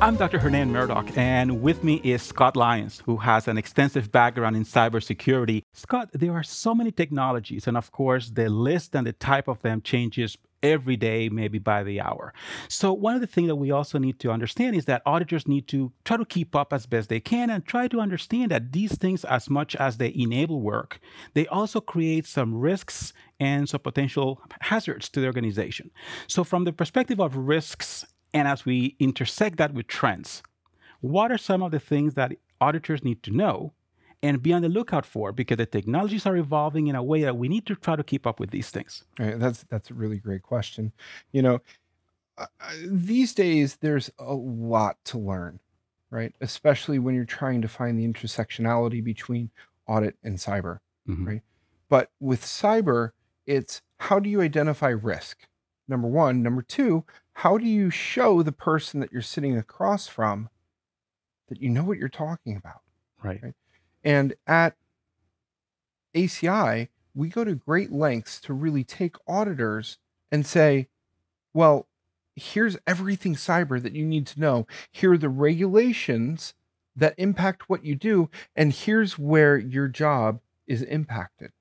I'm Dr. Hernan Murdock, and with me is Scott Lyons, who has an extensive background in cybersecurity. Scott, there are so many technologies, and of course, the list and the type of them changes every day, maybe by the hour. So one of the things that we also need to understand is that auditors need to try to keep up as best they can and try to understand that these things, as much as they enable work, they also create some risks and some potential hazards to the organization. So from the perspective of risks, and as we intersect that with trends, what are some of the things that auditors need to know and be on the lookout for? Because the technologies are evolving in a way that we need to try to keep up with these things. Right, that's a really great question. These days there's a lot to learn, right? Especially when you're trying to find the intersectionality between audit and cyber, right? But with cyber, it's how do you identify risk? Number one. Number two, how do you show the person that you're sitting across from that you know what you're talking about? Right. And at ACI, we go to great lengths to really take auditors and say, well, here's everything cyber that you need to know. Here are the regulations that impact what you do. And here's where your job is impacted.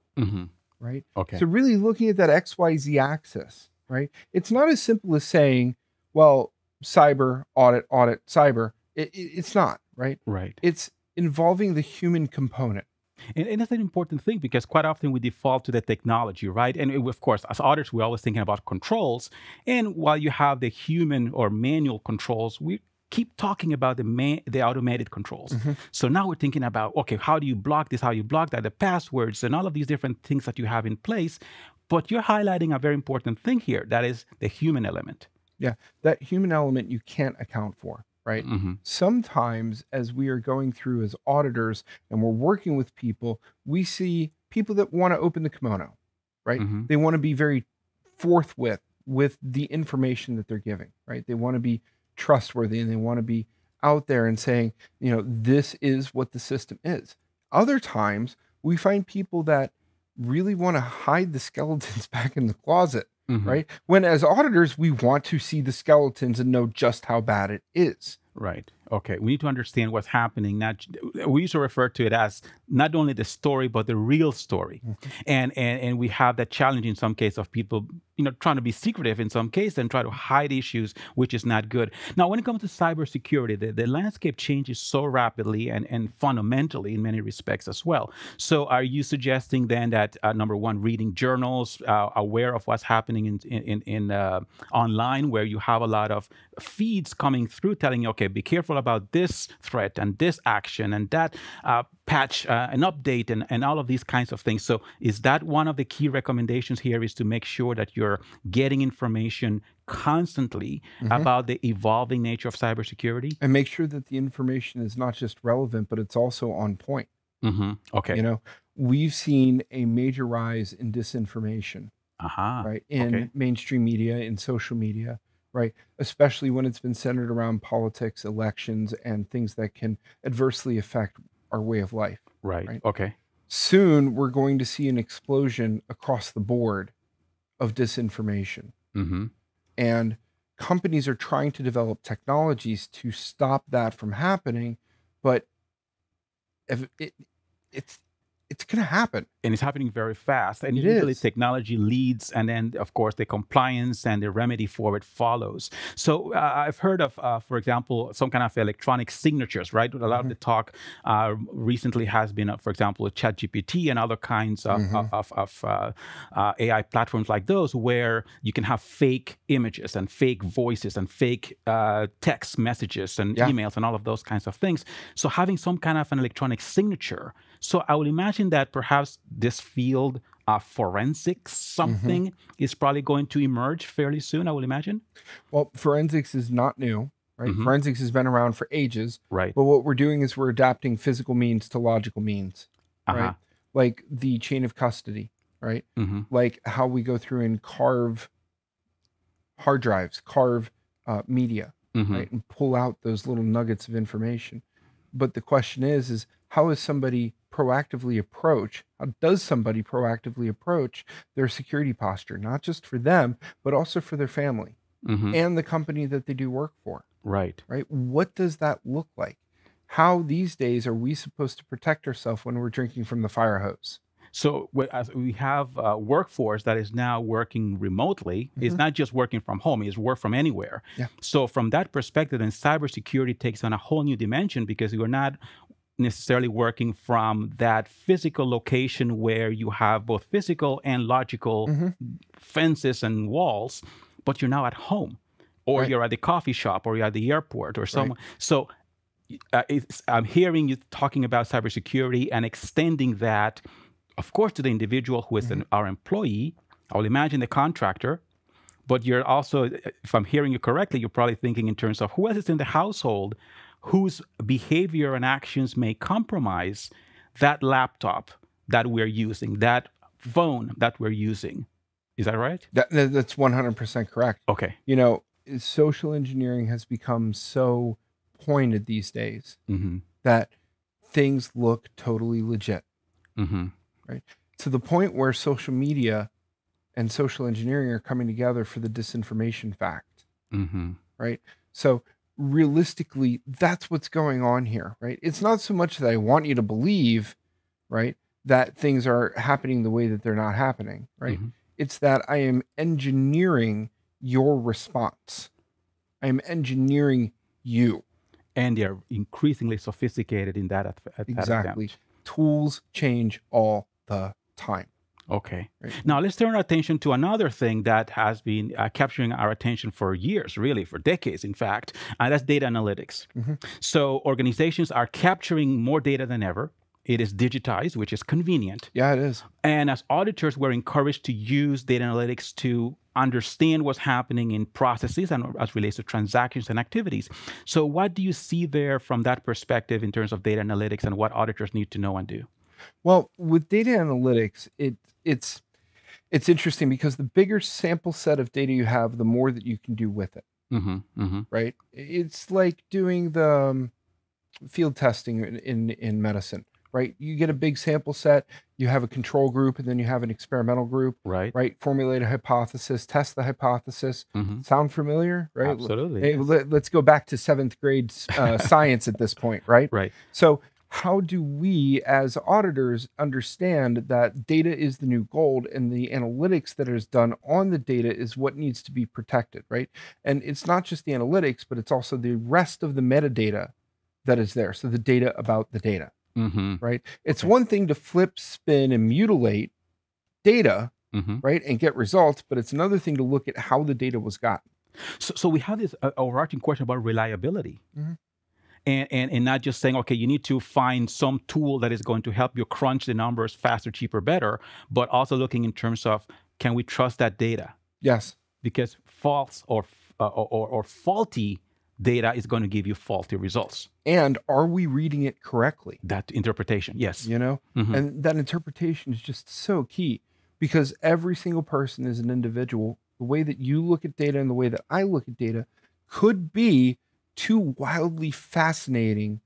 Right? Okay. So really looking at that XYZ axis, right? It's not as simple as saying, well, cyber, audit, cyber. It's not, right? Right. It's involving the human component. And that's an important thing because quite often we default to the technology, right? And of course, as auditors, we're always thinking about controls. And while you have the human or manual controls, we keep talking about the automated controls. So now we're thinking about, okay, how do you block this? How you block that? The passwords and all of these different things that you have in place. But you're highlighting a very important thing here. That is the human element. Yeah, that human element you can't account for, right? Sometimes as we are going through as auditors and we're working with people, we see people that want to open the kimono, right? They want to be very forthwith with the information that they're giving, right? They want to be trustworthy and they want to be out there and saying, this is what the system is. Other times we find people that really want to hide the skeletons back in the closet, right? When as auditors, we want to see the skeletons and know just how bad it is. Right. Okay. We need to understand what's happening. We used to refer to it as not only the story, but the real story. And we have that challenge in some case of people, trying to be secretive in some case and try to hide issues, which is not good. Now, when it comes to cybersecurity, the landscape changes so rapidly and fundamentally in many respects as well. So are you suggesting then that, number one, reading journals, aware of what's happening in online, where you have a lot of feeds coming through telling you, okay, be careful about this threat and this action and that patch, an update and all of these kinds of things. So is that one of the key recommendations here, is to make sure that you're getting information constantly about the evolving nature of cybersecurity? And make sure that the information is not just relevant, but it's also on point. Okay. We've seen a major rise in disinformation, right? In mainstream media, in social media, right? Especially when it's been centered around politics, elections, and things that can adversely affect our way of life. Right. Okay. Soon, we're going to see an explosion across the board of disinformation. And companies are trying to develop technologies to stop that from happening. But if it's going to happen. And it's happening very fast. And It usually is. technology leads, and then, of course, the compliance and the remedy for it follows. So I've heard of, for example, some kind of electronic signatures, right? A lot of the talk recently has been, for example, ChatGPT and other kinds of AI platforms like those, where you can have fake images and fake voices and fake text messages and emails and all of those kinds of things. So having some kind of an electronic signature. So I would imagine that perhaps this field of forensics, something is probably going to emerge fairly soon, I would imagine. Well, forensics is not new, right? Forensics has been around for ages. Right. But what we're doing is we're adapting physical means to logical means, right? Like the chain of custody, right? Like how we go through and carve hard drives, carve media, right? And pull out those little nuggets of information. But the question is how is somebody proactively approach, how does somebody proactively approach their security posture, not just for them, but also for their family and the company that they do work for? Right. Right? What does that look like? How these days are we supposed to protect ourselves when we're drinking from the fire hose? So as we have a workforce that is now working remotely, it's not just working from home, it's work from anywhere. Yeah. So from that perspective, then cybersecurity takes on a whole new dimension because you're not necessarily working from that physical location where you have both physical and logical fences and walls, but you're now at home, or you're at the coffee shop, or you're at the airport, or somewhere. So I'm hearing you talking about cybersecurity and extending that, of course, to the individual who is our employee. I will imagine the contractor, but you're also, if I'm hearing you correctly, you're probably thinking in terms of who else is in the household whose behavior and actions may compromise that laptop that we're using, that phone that we're using. Is that right? That's 100% correct. Okay. You know, social engineering has become so pointed these days that things look totally legit. Right? To the point where social media and social engineering are coming together for the disinformation fact. Right? So realistically, that's what's going on here, right? It's not so much that I want you to believe, right, that things are happening the way that they're not happening, right? It's that I am engineering your response. I am engineering you. And they're increasingly sophisticated in that. Exactly. Tools change all the time. Okay. Right. Now let's turn our attention to another thing that has been capturing our attention for years, really for decades, in fact, and that's data analytics. So organizations are capturing more data than ever. It is digitized, which is convenient. Yeah, it is. And as auditors, we're encouraged to use data analytics to understand what's happening in processes and as relates to transactions and activities. So what do you see there from that perspective in terms of data analytics and what auditors need to know and do? Well, with data analytics, it's interesting because the bigger sample set of data you have, the more that you can do with it. Right? It's like doing the field testing in medicine. Right? You get a big sample set, you have a control group, and then you have an experimental group. Right? Formulate a hypothesis, test the hypothesis. Sound familiar? Right? Absolutely. Hey, let's go back to 7th grade science at this point, right? Right. So how do we as auditors understand that data is the new gold and the analytics that is done on the data is what needs to be protected, right? And it's not just the analytics, but it's also the rest of the metadata that is there. So the data about the data. Right? It's one thing to flip, spin, and mutilate data, right, and get results, but it's another thing to look at how the data was gotten. So we have this overarching question about reliability. And not just saying, okay, you need to find some tool that is going to help you crunch the numbers faster, cheaper, better, but also looking in terms of, can we trust that data? Yes. Because false or faulty data is going to give you faulty results. And are we reading it correctly? That interpretation, yes. You know, and that interpretation is just so key because every single person is an individual. The way that you look at data and the way that I look at data could be two wildly fascinating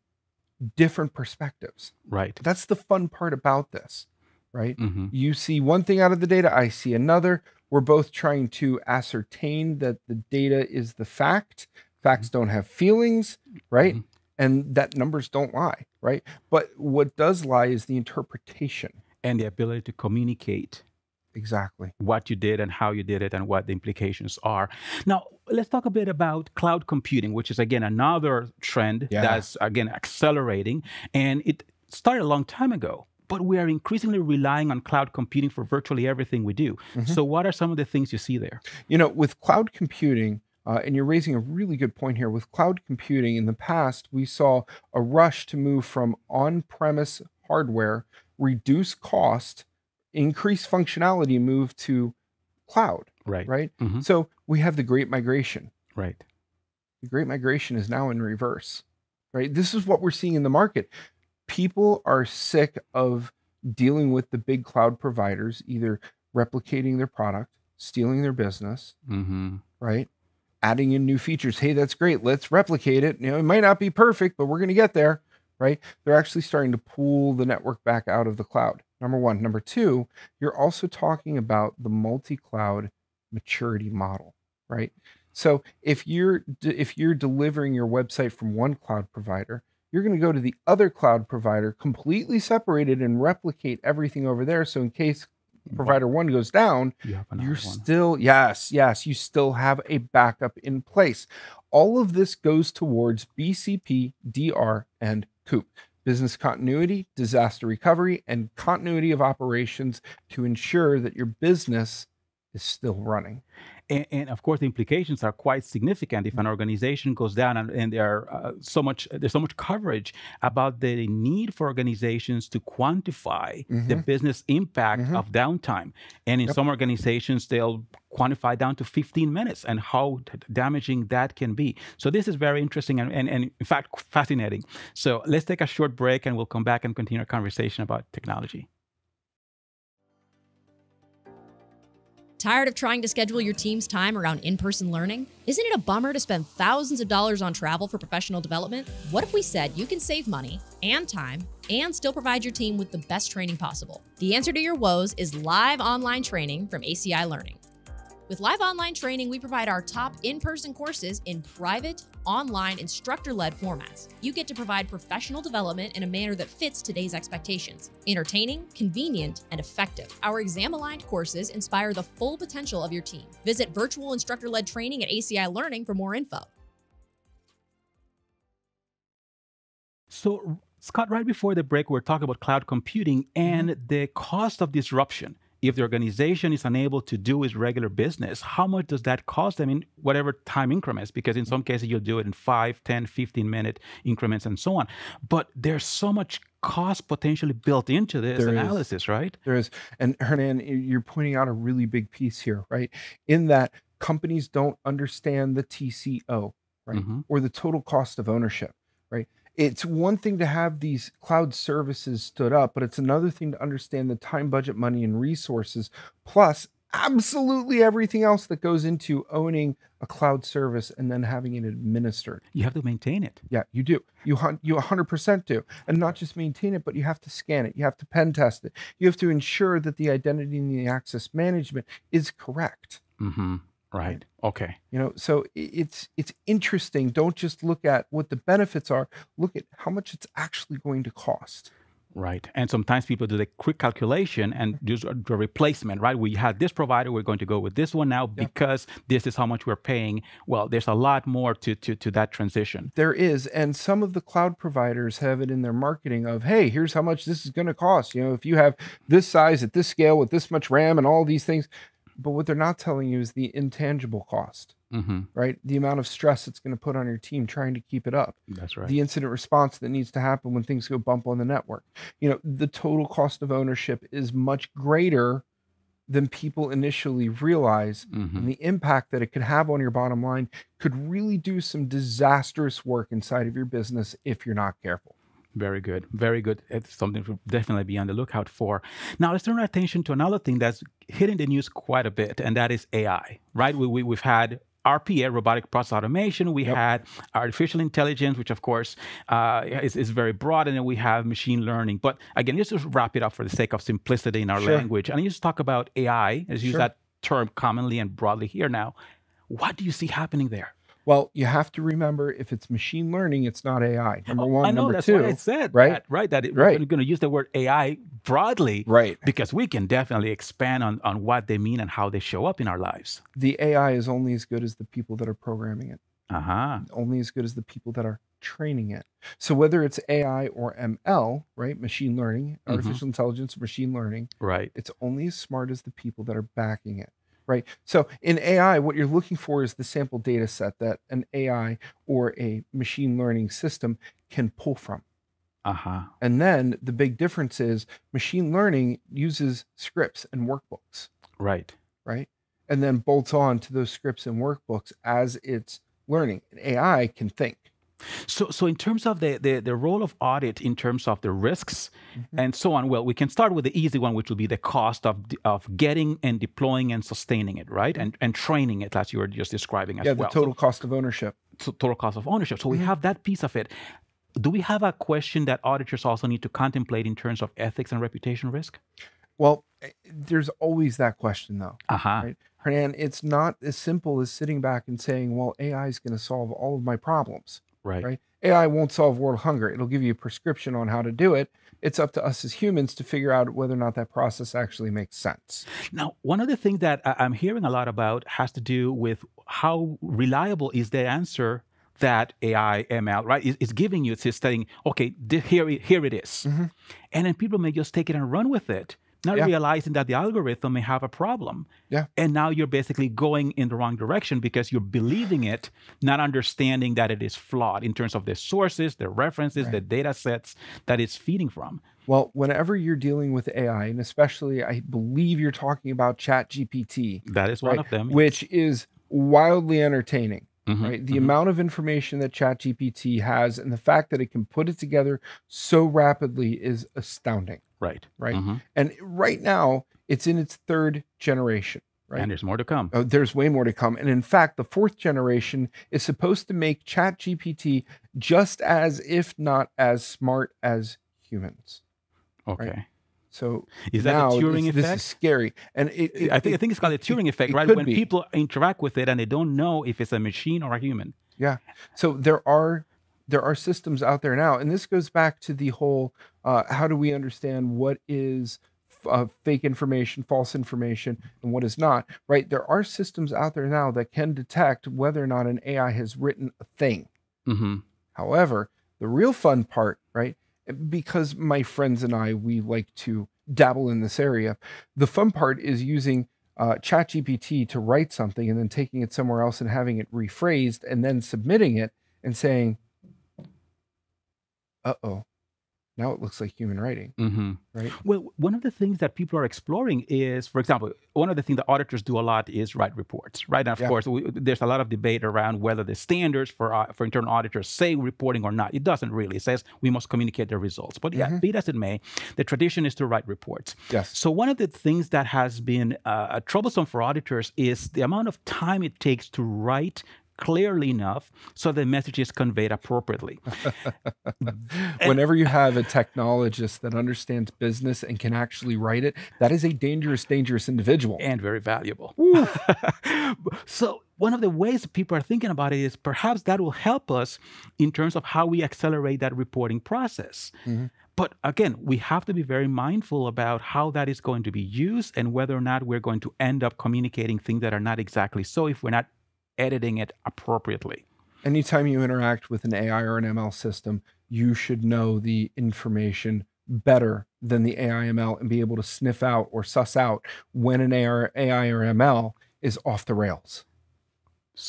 different perspectives. Right. That's the fun part about this, right? You see one thing out of the data, I see another. We're both trying to ascertain that the data is the fact. Facts don't have feelings, right? And that numbers don't lie, right? But what does lie is the interpretation. And the ability to communicate. Exactly. What you did and how you did it and what the implications are. Now, let's talk a bit about cloud computing, which is, again, another trend that's, again, accelerating. And it started a long time ago, but we are increasingly relying on cloud computing for virtually everything we do. So what are some of the things you see there? You know, with cloud computing, and you're raising a really good point here. With cloud computing, in the past, we saw a rush to move from on-premise hardware, reduce cost, increase functionality, move to cloud. Right? So we have the Great Migration. Right. The Great Migration is now in reverse. Right? This is what we're seeing in the market. People are sick of dealing with the big cloud providers, either replicating their product, stealing their business, right? Adding in new features. Hey, that's great. Let's replicate it. You know, it might not be perfect, but we're going to get there, right? They're actually starting to pull the network back out of the cloud. Number one. Number two, you're also talking about the multi-cloud maturity model, right? So if you're delivering your website from one cloud provider, you're going to go to the other cloud provider, completely separated, and replicate everything over there. So in case provider one goes down, you're still, yes, you still have a backup in place. All of this goes towards BCP, DR, and COOP. Business continuity, disaster recovery, and continuity of operations to ensure that your business is still running. And of course, the implications are quite significant if an organization goes down, and there's so much coverage about the need for organizations to quantify the business impact of downtime. And in some organizations, they'll quantify down to 15 minutes and how damaging that can be. So this is very interesting and in fact, fascinating. So let's take a short break and we'll come back and continue our conversation about technology. Tired of trying to schedule your team's time around in-person learning? Isn't it a bummer to spend thousands of dollars on travel for professional development? What if we said you can save money and time and still provide your team with the best training possible? The answer to your woes is live online training from ACI Learning. With live online training, we provide our top in-person courses in private, online, instructor-led formats. You get to provide professional development in a manner that fits today's expectations. Entertaining, convenient, and effective. Our exam-aligned courses inspire the full potential of your team. Visit virtual instructor-led training at ACI Learning for more info. So, Scott, right before the break, we're talking about cloud computing and the cost of disruption. If the organization is unable to do its regular business, how much does that cost them in whatever time increments? Because in some cases, you'll do it in 5, 10, 15-minute increments and so on. But there's so much cost potentially built into this analysis, right? There is. And Hernan, you're pointing out a really big piece here, right? In that companies don't understand the TCO, right? Or the total cost of ownership, right? It's one thing to have these cloud services stood up, but it's another thing to understand the time, budget, money, and resources, plus absolutely everything else that goes into owning a cloud service and then having it administered. You have to maintain it. Yeah, you do. You 100% do. And not just maintain it, but you have to scan it. You have to pen test it. You have to ensure that the identity and the access management is correct. Right. Okay. You know, so it's interesting. Don't just look at what the benefits are. Look at how much it's actually going to cost. Right. And sometimes people do the quick calculation and do the replacement, right? We had this provider, we're going to go with this one now because this is how much we're paying. Well, there's a lot more to that transition. There is. And some of the cloud providers have it in their marketing of, hey, here's how much this is going to cost. You know, if you have this size at this scale with this much RAM and all these things. But what they're not telling you is the intangible cost, right? The amount of stress it's going to put on your team trying to keep it up. That's right. The incident response that needs to happen when things go bump on the network. You know, the total cost of ownership is much greater than people initially realize. And the impact that it could have on your bottom line could really do some disastrous work inside of your business if you're not careful. Very good. Very good. It's something to definitely be on the lookout for. Now, let's turn our attention to another thing that's hitting the news quite a bit, and that is AI, right? We've had RPA, robotic process automation. We had artificial intelligence, which, of course, is very broad. And then we have machine learning. But again, let's just wrap it up for the sake of simplicity in our language. And you just talk about AI, as you use that term commonly and broadly here now. What do you see happening there? Well, you have to remember, if it's machine learning, it's not AI. Number one. I know, number that's two. Why I said right? We're going to use the word AI broadly, right? Because we can definitely expand on what they mean and how they show up in our lives. The AI is only as good as the people that are programming it. Only as good as the people that are training it. So whether it's AI or ML, right? Machine learning, artificial intelligence, machine learning, right? It's only as smart as the people that are backing it. Right. So in AI, what you're looking for is the sample data set that an AI or a machine learning system can pull from. And then the big difference is machine learning uses scripts and workbooks. Right. Right. And then bolts on to those scripts and workbooks as it's learning. And AI can think. So in terms of the role of audit, in terms of the risks and so on, well, we can start with the easy one, which will be the cost of getting and deploying and sustaining it, right? And training it, as you were just describing as well. Yeah, the total cost of ownership. Total cost of ownership. So we have that piece of it. Do we have a question that auditors also need to contemplate in terms of ethics and reputation risk? Well, there's always that question, though. Right? Hernan, it's not as simple as sitting back and saying, well, AI is going to solve all of my problems, right? AI won't solve world hunger. It'll give you a prescription on how to do it. It's up to us as humans to figure out whether or not that process actually makes sense. Now, one of the things that I'm hearing a lot about has to do with how reliable is the answer that AI, ML, right, is giving you. It's saying, okay, here it is. And then people may just take it and run with it, not realizing that the algorithm may have a problem. And now you're basically going in the wrong direction because you're believing it, not understanding that it is flawed in terms of the sources, the references, the data sets that it's feeding from. Well, whenever you're dealing with AI, and especially I believe you're talking about ChatGPT. That is one of them. Which is wildly entertaining. Right? The amount of information that ChatGPT has and the fact that it can put it together so rapidly is astounding. Right. And right now, it's in its 3rd generation. Right? And there's more to come. Oh, there's way more to come. And in fact, the 4th generation is supposed to make ChatGPT just as, if not as smart as humans. Okay. Right? So is that a Turing effect? This is scary, and I think it's called a Turing effect, right? When people interact with it and they don't know if it's a machine or a human. Yeah. So there are systems out there now, and this goes back to the whole how do we understand what is fake information, false information, and what is not? Right. There are systems out there now that can detect whether or not an AI has written a thing. However, the real fun part, right? Because my friends and I, we like to dabble in this area. The fun part is using ChatGPT to write something and then taking it somewhere else and having it rephrased and then submitting it and saying, uh-oh, now it looks like human writing, right? Well, one of the things that people are exploring is, for example, one of the things that auditors do a lot is write reports, right? And of course, there's a lot of debate around whether the standards for internal auditors say reporting or not. It doesn't really. It says we must communicate the results. But yeah, be it as it may, the tradition is to write reports. So one of the things that has been troublesome for auditors is the amount of time it takes to write clearly enough so the message is conveyed appropriately. Whenever you have a technologist that understands business and can actually write it, that is a dangerous individual. And very valuable. So one of the ways people are thinking about it is perhaps that will help us in terms of how we accelerate that reporting process. But again, we have to be very mindful about how that is going to be used and whether or not we're going to end up communicating things that are not exactly so if we're not editing it appropriately. Anytime you interact with an AI or an ML system, you should know the information better than the AI ML and be able to sniff out or suss out when an AI or ML is off the rails.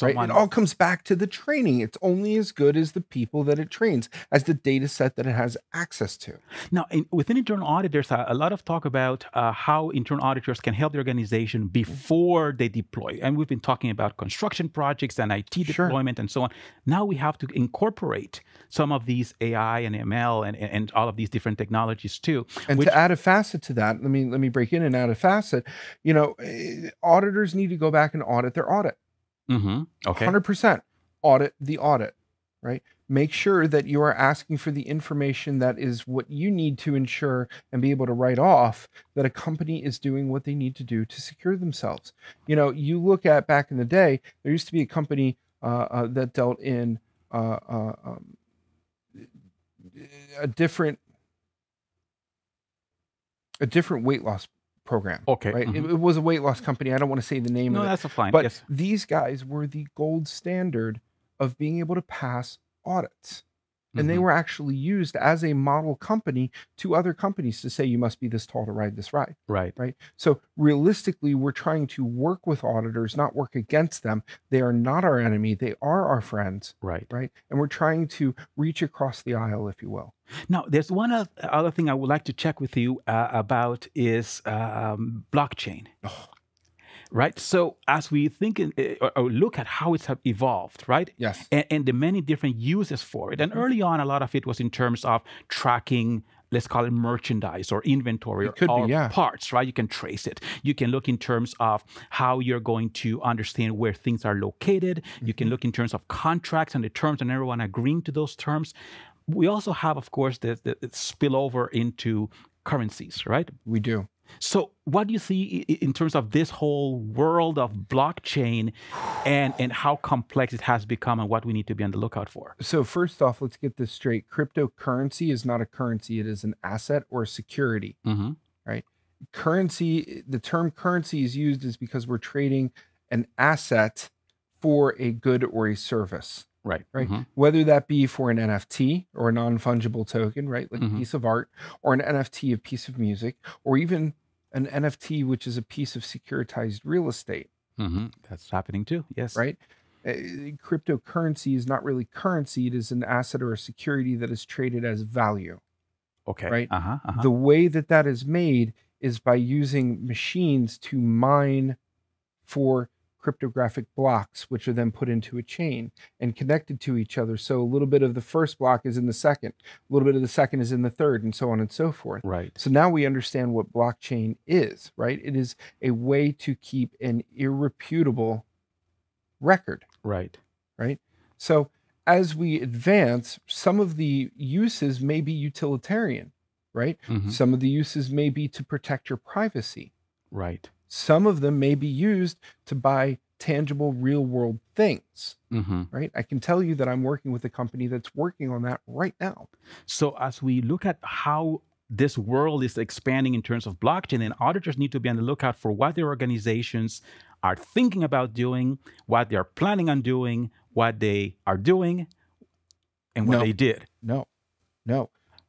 Right? It all comes back to the training. It's only as good as the people that it trains, as the data set that it has access to. Now, within internal audit, there's a lot of talk about how internal auditors can help the organization before they deploy. And we've been talking about construction projects and IT deployment and so on. Now we have to incorporate some of these AI and ML and all of these different technologies too. And to add a facet to that, let me break in and add a facet. You know, auditors need to go back and audit their audit. 100% audit the audit, right? Make sure that you are asking for the information that is what you need to ensure and be able to write off that a company is doing what they need to do to secure themselves. You know, you look at back in the day, there used to be a company that dealt in a different weight loss program. Right. It was a weight loss company. I don't want to say the name of it. No, that's fine. But these guys were the gold standard of being able to pass audits. And they were actually used as a model company to other companies to say, you must be this tall to ride this ride. Right. So realistically, we're trying to work with auditors, not work against them. They are not our enemy. They are our friends. Right. And we're trying to reach across the aisle, if you will. Now, there's one other thing I would like to check with you about is blockchain. Right. So as we think or look at how it's evolved, right? Yes. And the many different uses for it. And early on, a lot of it was in terms of tracking, let's call it merchandise or inventory or parts, right? You can trace it. You can look in terms of how you're going to understand where things are located. You can look in terms of contracts and the terms and everyone agreeing to those terms. We also have, of course, the spillover into currencies, right? We do. So what do you see in terms of this whole world of blockchain and how complex it has become and what we need to be on the lookout for? So first off, let's get this straight. Cryptocurrency is not a currency. It is an asset or a security, right? Currency, the term currency is used is because we're trading an asset for a good or a service. Right. Whether that be for an NFT or a non-fungible token, right? Like a piece of art, or an NFT, a piece of music, or even an NFT, which is a piece of securitized real estate. That's happening too. Yes. Right. Cryptocurrency is not really currency. It is an asset or a security that is traded as value. Okay. Right. The way that that is made is by using machines to mine for cryptographic blocks, which are then put into a chain and connected to each other. So a little bit of the first block is in the second, a little bit of the second is in the third, and so on and so forth. Right. So now we understand what blockchain is, right? It is a way to keep an irrefutable record. Right. Right. So as we advance, some of the uses may be utilitarian, right? Some of the uses may be to protect your privacy. Right. Some of them may be used to buy tangible real world things, right? I can tell you that I'm working with a company that's working on that right now. So as we look at how this world is expanding in terms of blockchain, and auditors need to be on the lookout for what their organizations are thinking about doing, what they're planning on doing, what they are doing, and what they did. No.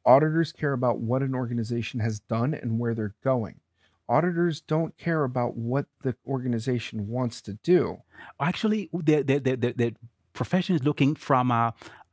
Auditors care about what an organization has done and where they're going. Auditors don't care about what the organization wants to do. Actually, the profession is looking from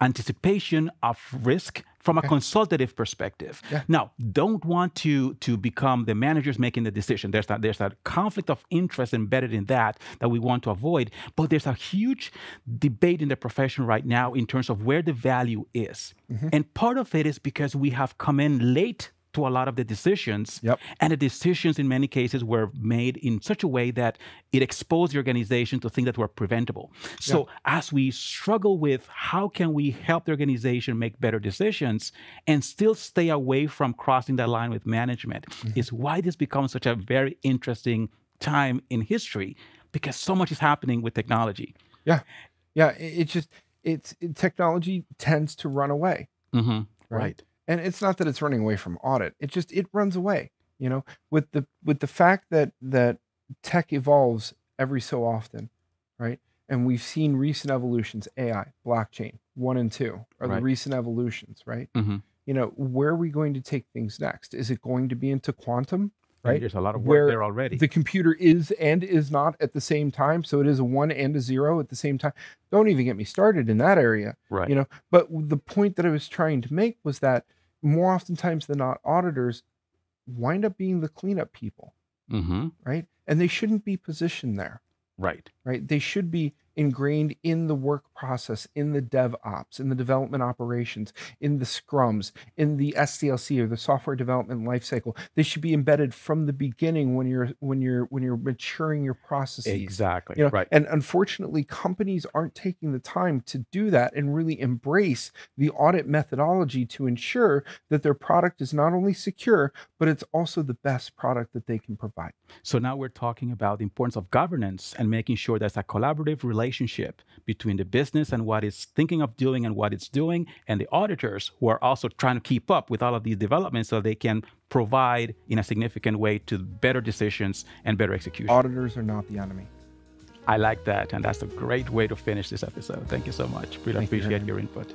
anticipation of risk from a consultative perspective. Now, don't want to become the managers making the decision. There's that conflict of interest embedded in that we want to avoid. But there's a huge debate in the profession right now in terms of where the value is. And part of it is because we have come in late to a lot of the decisions, and the decisions in many cases were made in such a way that it exposed the organization to things that were preventable. So as we struggle with how can we help the organization make better decisions and still stay away from crossing that line with management is why this becomes such a very interesting time in history, because so much is happening with technology. Technology tends to run away. Right. And it's not that it's running away from audit. It runs away, with the fact that tech evolves every so often, right? And we've seen recent evolutions, AI, blockchain, 1 and 2 are the recent evolutions, right? Where are we going to take things next? Is it going to be into quantum? Right? There's a lot of work there already. The computer is and is not at the same time. So it is a 1 and a 0 at the same time. Don't even get me started in that area. Right. But the point that I was trying to make was that more oftentimes than not, auditors wind up being the cleanup people. Right. And they shouldn't be positioned there. Right. They should be ingrained in the work process, in the DevOps, in the development operations, in the scrums, in the SDLC or the software development lifecycle. They should be embedded from the beginning when you're maturing your processes. Exactly. Right. And unfortunately, companies aren't taking the time to do that and really embrace the audit methodology to ensure that their product is not only secure, but it's also the best product that they can provide. So now we're talking about the importance of governance and making sure there's a collaborative relationship between the business and what it's thinking of doing and what it's doing, and the auditors who are also trying to keep up with all of these developments so they can provide in a significant way to better decisions and better execution. Auditors are not the enemy. I like that, and that's a great way to finish this episode. Thank you so much. Really appreciate your input.